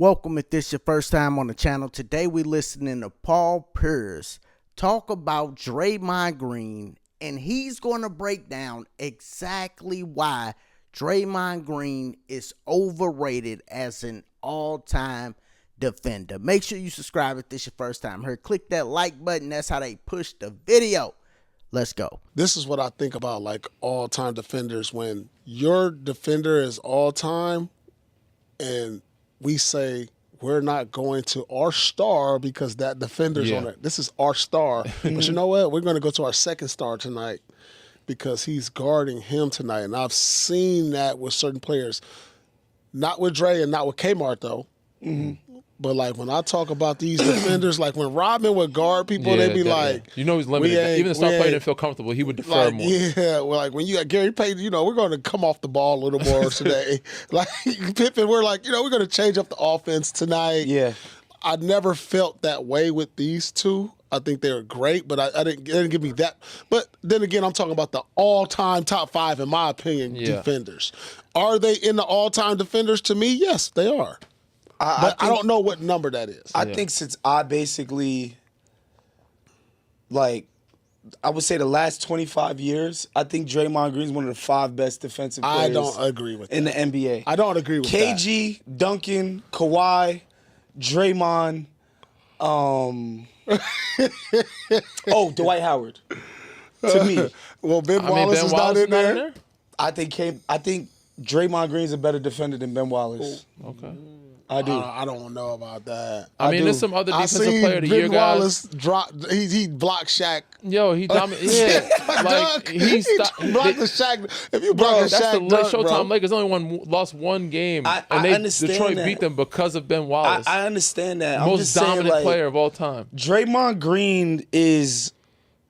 Welcome if this is your first time on the channel. Today we're listening to Paul Pierce talk about Draymond Green, and he's going to break down exactly why Draymond Green is overrated as an all-time defender. Make sure you subscribe if this is your first time here. Click that like button. That's how they push the video. Let's go. This is what I think about like all-time defenders. When your defender is all-time and we say we're not going to our star because that defender's on it. This is our star. But you know what? We're going to go to our second star tonight because he's guarding him tonight. And I've seen that with certain players. Not with Dre and not with Kmart, though. But, like, when I talk about these defenders, like when Rodman would guard people, they'd be like... You know he's limited. Even the star player didn't feel comfortable. He would defer like, more. Yeah, well, like when you got Gary Payton, you know, we're going to come off the ball a little more today. Like Pippen, we're like, you know, we're going to change up the offense tonight. Yeah. I never felt that way with these two. I think they were great, but it didn't give me that. But then again, I'm talking about the all-time top five, in my opinion, defenders. Are they in the all-time defenders to me? Yes, they are. But I don't know what number that is. I think since I basically, like, I would say the last 25 years, I think Draymond Green is one of the 5 best defensive players. I don't agree with that. In the NBA. I don't agree with that. KG, Duncan, Kawhi, Draymond, Dwight Howard. To me. Well, Ben Wallace is not in there. I think Draymond Green is a better defender than Ben Wallace. Okay. I do. I don't know about that. I mean, there's some other defensive player of the year Ben guys. Wallace dropped. He blocked Shaq. Yo, he dominated. Yeah, like he blocked the Shaq. If you block that's Shaq, the Showtime Lakers only lost one game, and Detroit beat them because of Ben Wallace. I understand that. Most dominant player of all time. Draymond Green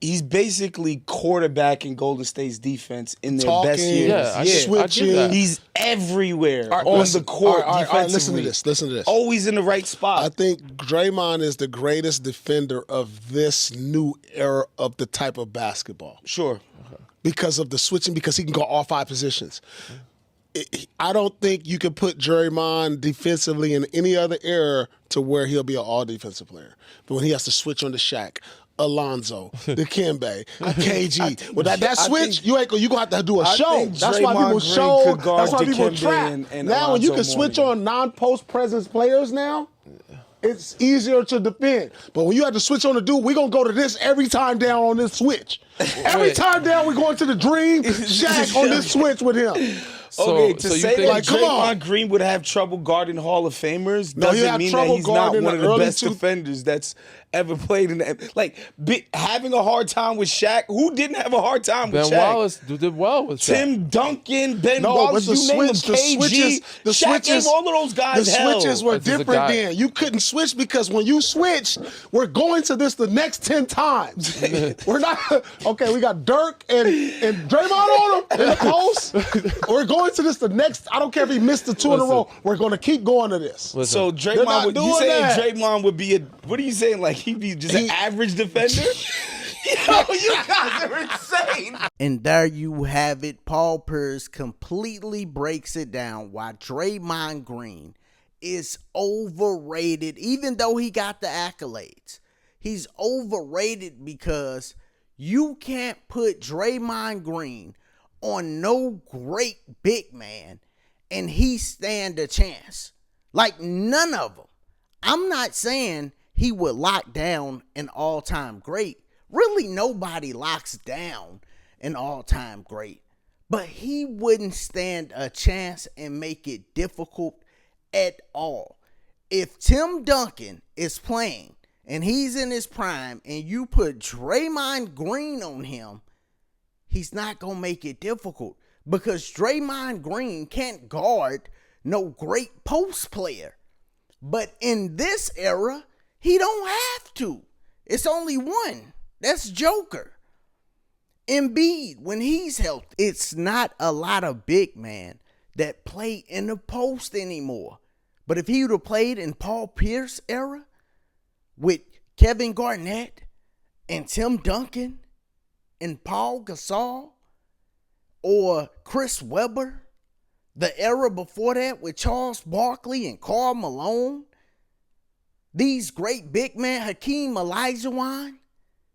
he's basically quarterbacking Golden State's defense in their best years. Yeah, switching. He's everywhere on the court defensively. Listen to this. Always in the right spot. I think Draymond is the greatest defender of this new era of the type of basketball. Sure. Because of the switching, because he can go all 5 positions. I don't think you can put Draymond defensively in any other era to where he'll be an all-defensive player. But when he has to switch on to Shaq, Alonzo, Dikembe, KG. Well, that switch, you're going to have to do a show. That's why people show. That's why people trap. Now, when you can switch on non-post presence players now, it's easier to defend. But when you have to switch on the dude, we're going to go to this every time down on this switch. Every time down, we're going to the dream, Shaq on this switch with him. Okay, to say that like, Draymond Green would have trouble guarding Hall of Famers doesn't mean that he's not one of the best defenders that's ever played in the like having a hard time with Shaq. Who didn't have a hard time with Shaq? Ben Wallace did well with Shaq. Tim Duncan, Ben Wallace, you name them, KG. Shaq gave all of those guys hell. The switches were different then. You couldn't switch because when you switch, we're going to this the next 10 times. We're not okay. We got Dirk and Draymond on him in the post. We're going to this the next. I don't care if he missed the 2 in a row. We're going to keep going to this. So Draymond, you saying Draymond would be what are you saying? Like he'd be just an average defender? Yo, you guys are insane. And there you have it. Paul Pierce completely breaks it down why Draymond Green is overrated, even though he got the accolades. He's overrated because you can't put Draymond Green on no great big man and he stand a chance. Like none of them. I'm not saying he would lock down an all-time great. Really, nobody locks down an all-time great. But he wouldn't stand a chance and make it difficult at all. If Tim Duncan is playing and he's in his prime and you put Draymond Green on him, he's not going to make it difficult because Draymond Green can't guard no great post player. But in this era, he don't have to. It's only one. That's Joker. Embiid, when he's healthy, it's not a lot of big men that play in the post anymore. But if he would have played in Paul Pierce era with Kevin Garnett and Tim Duncan and Paul Gasol or Chris Webber, The era before that with Charles Barkley and Karl Malone. These great big men, Hakeem Olajuwon.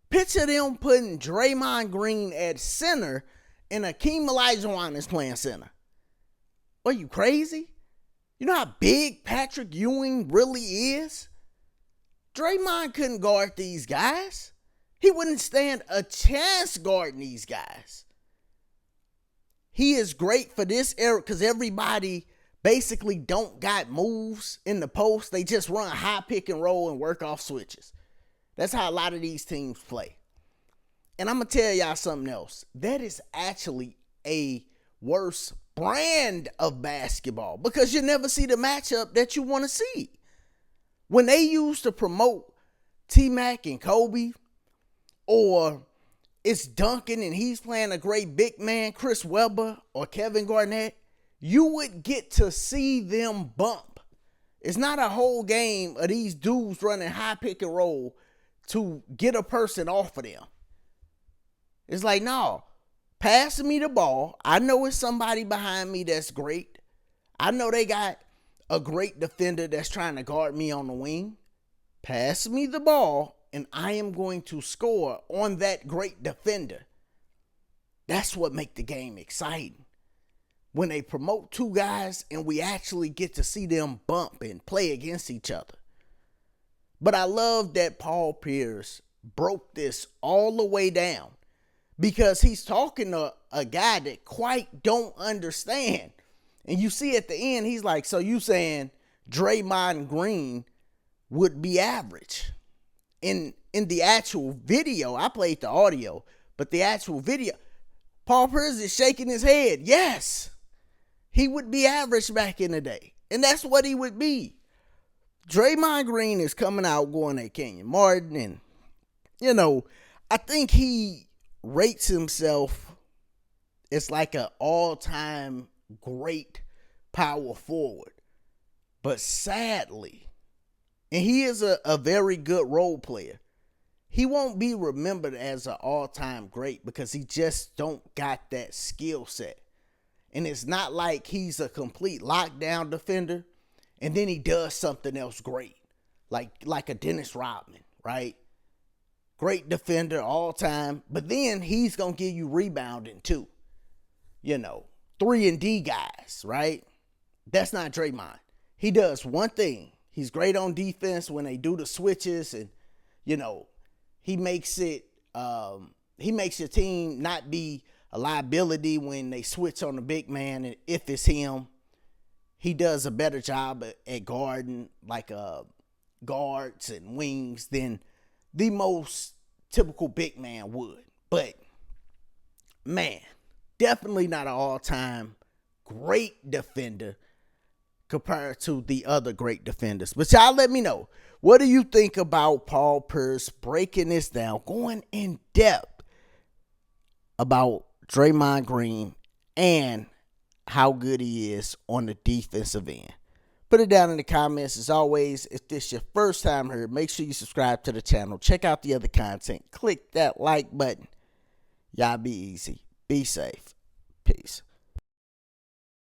Picture them putting Draymond Green at center and Hakeem Olajuwon is playing center. Are you crazy? You know how big Patrick Ewing really is? Draymond couldn't guard these guys. He wouldn't stand a chance guarding these guys. He is great for this era because everybody basically don't got moves in the post. They just run high pick and roll and work off switches. That's how a lot of these teams play. And I'm going to tell y'all something else. That is actually a worse brand of basketball because you never see the matchup that you want to see. When they used to promote T-Mac and Kobe, or it's Duncan and he's playing a great big man, Chris Webber or Kevin Garnett, you would get to see them bump. It's not a whole game of these dudes running high pick and roll to get a person off of them. It's like, no, pass me the ball. I know it's somebody behind me that's great. I know they got a great defender that's trying to guard me on the wing. Pass me the ball, and I am going to score on that great defender. That's what makes the game exciting. When they promote two guys and we actually get to see them bump and play against each other. But I love that Paul Pierce broke this all the way down because he's talking to a guy that quite don't understand. And you see at the end, he's like, so you saying Draymond Green would be average? In the actual video, I played the audio, but the actual video, Paul Pierce is shaking his head. Yes, he would be average back in the day. And that's what he would be. Draymond Green is coming out going at Kenyon Martin. And, you know, I think he rates himself as like an all-time great power forward. But sadly, and he is a very good role player, he won't be remembered as an all-time great because he just don't got that skill set. And it's not like he's a complete lockdown defender and then he does something else great, like a Dennis Rodman, right? Great defender all time, but then he's going to give you rebounding too. You know, 3-and-D guys, right? That's not Draymond. He does one thing. He's great on defense when they do the switches and, you know, he makes your team not be a liability when they switch on the big man. And if it's him, he does a better job at guarding like guards and wings than the most typical big man would. But, man, definitely not an all-time great defender compared to the other great defenders. But y'all let me know. What do you think about Paul Pierce breaking this down, going in depth about Draymond Green and how good he is on the defensive end? Put it down in the comments. As always, if this is your first time here, make sure you subscribe to the channel. Check out the other content. Click that like button. Y'all be easy. Be safe.